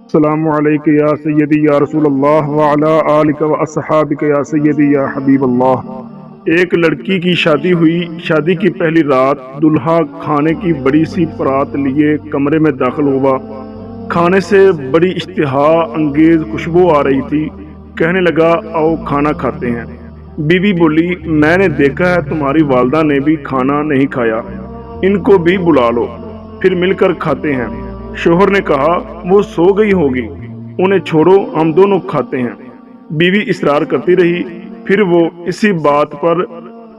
السلام علیکم یا سیدی یا رسول اللہ وعلا آلک و اصحابک یا سیدی یا حبیب اللہ۔ ایک لڑکی کی شادی ہوئی۔ شادی کی پہلی رات دلہا کھانے کی بڑی سی پرات لیے کمرے میں داخل ہوا۔ کھانے سے بڑی اشتہا انگیز خوشبو آ رہی تھی۔ کہنے لگا آؤ کھانا کھاتے ہیں۔ بیوی بولی میں نے دیکھا ہے تمہاری والدہ نے بھی کھانا نہیں کھایا، ان کو بھی بلا لو پھر مل کر کھاتے ہیں۔ شوہر نے کہا وہ سو گئی ہوگی، انہیں چھوڑو ہم دونوں کھاتے ہیں۔ بیوی اصرار کرتی رہی، پھر وہ اسی بات پر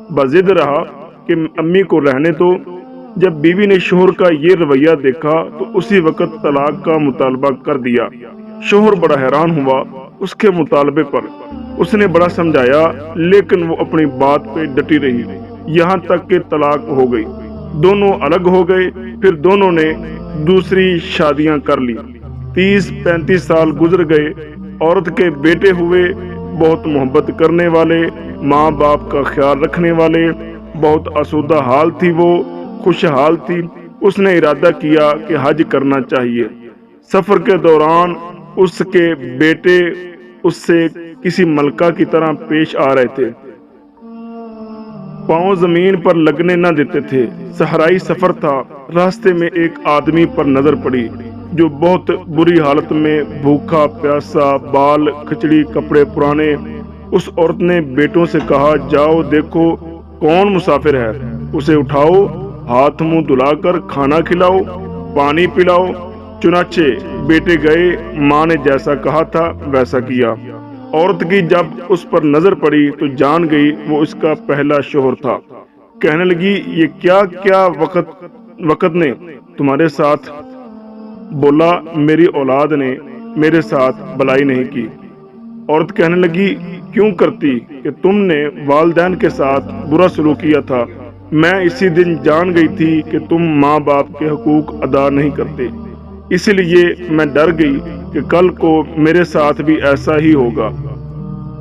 بضد رہا کہ امی کو رہنے دو۔ جب بیوی نے شوہر کا یہ رویہ دیکھا تو اسی وقت طلاق کا مطالبہ کر دیا۔ شوہر بڑا حیران ہوا اس کے مطالبے پر۔ اس نے بڑا سمجھایا لیکن وہ اپنی بات پہ ڈٹی رہی، یہاں تک کہ طلاق ہو گئی۔ دونوں الگ ہو گئے۔ پھر دونوں نے دوسری شادیاں کر لی۔ 30-35 سال گزر گئے۔ عورت کے بیٹے ہوئے، بہت محبت کرنے والے، ماں باپ کا خیال رکھنے والے، بہت آسودہ حال تھی، وہ خوشحال تھی۔ اس نے ارادہ کیا کہ حج کرنا چاہیے۔ سفر کے دوران اس کے بیٹے اس سے کسی ملکہ کی طرح پیش آ رہے تھے، پاؤں زمین پر لگنے نہ دیتے تھے۔ صحرائی سفر تھا۔ راستے میں ایک آدمی پر نظر پڑی جو بہت بری حالت میں بھوکا پیاسا، بال کھچڑی، کپڑے پرانے۔ اس عورت نے بیٹوں سے کہا جاؤ دیکھو کون مسافر ہے، اسے اٹھاؤ، ہاتھ منہ دھلا کر کھانا کھلاؤ، پانی پلاؤ۔ چنانچہ بیٹے گئے، ماں نے جیسا کہا تھا ویسا کیا۔ عورت کی جب اس پر نظر پڑی تو جان گئی وہ اس کا پہلا شوہر تھا۔ کہنے لگی یہ کیا وقت نے تمہارے ساتھ؟ بولا میری اولاد نے میرے ساتھ بلائی نہیں کی۔ عورت کہنے لگی کیوں کرتی کہ تم نے والدین کے ساتھ برا سلوک کیا تھا۔ میں اسی دن جان گئی تھی کہ تم ماں باپ کے حقوق ادا نہیں کرتے، اس لیے میں ڈر گئی کہ کل کو میرے ساتھ بھی ایسا ہی ہوگا۔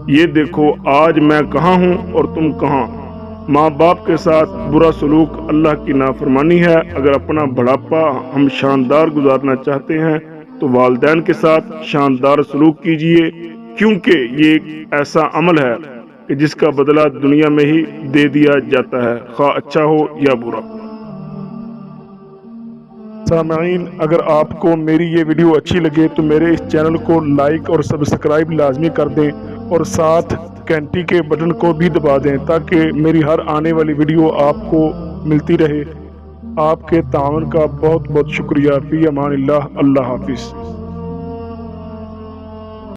یہ دیکھو آج میں کہاں ہوں اور تم کہاں۔ ماں باپ کے ساتھ برا سلوک اللہ کی نافرمانی ہے۔ اگر اپنا بڑھاپا ہم شاندار گزارنا چاہتے ہیں تو والدین کے ساتھ شاندار سلوک کیجیے، کیونکہ یہ ایک ایسا عمل ہے کہ جس کا بدلہ دنیا میں ہی دے دیا جاتا ہے، خواہ اچھا ہو یا برا۔ سامعین، اگر آپ کو میری یہ ویڈیو اچھی لگے تو میرے اس چینل کو لائک اور سبسکرائب لازمی کر دیں، اور ساتھ گھنٹی کے بٹن کو بھی دبا دیں تاکہ میری ہر آنے والی ویڈیو آپ کو ملتی رہے۔ آپ کے تعاون کا بہت بہت شکریہ۔ فی امان اللہ۔ اللہ حافظ۔